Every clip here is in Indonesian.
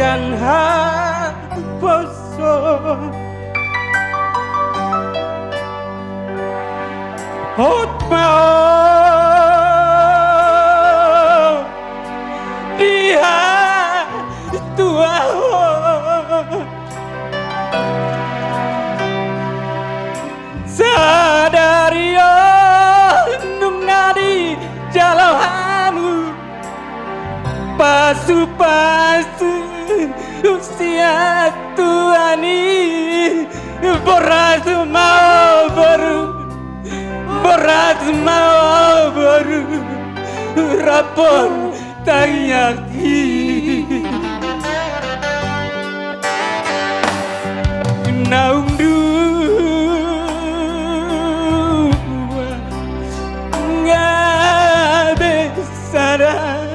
Jan haposo hot mau dia tua sadario nungadi jalahamu pasu-pasu usia tuani berat mau baru rapor tayaki naung dua nggak besara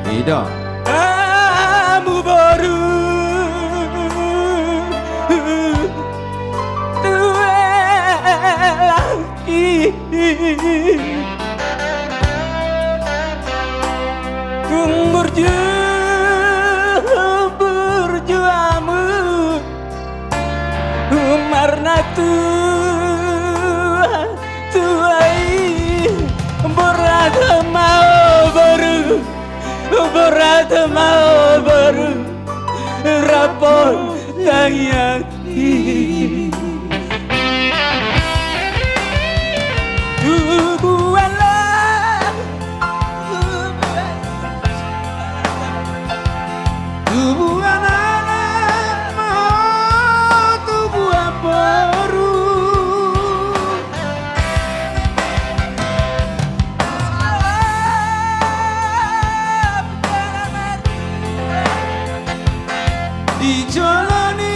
Ida kamu baru tua lagi kung berjuamu marna tuai berat mau baru rapor tayaki dijalani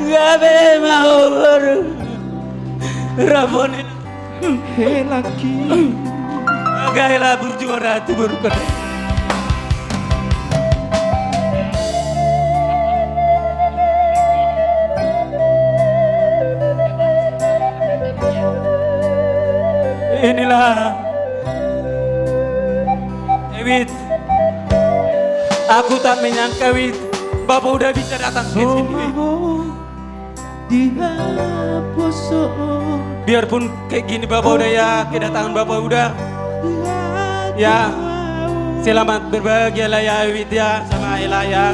gabe mau baru raponin laki gaya berjuang ratu baru kena inilah Ewit, aku tak menyangka Wit, Bapak udah bisa datang ke sini Wit. Dia poso Biarpun kayak gini Bapak udah ya, kedatangan Bapak udah ya, selamat berbahagialah ya Wit ya, sama Ella ya.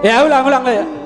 Ya ulang ya.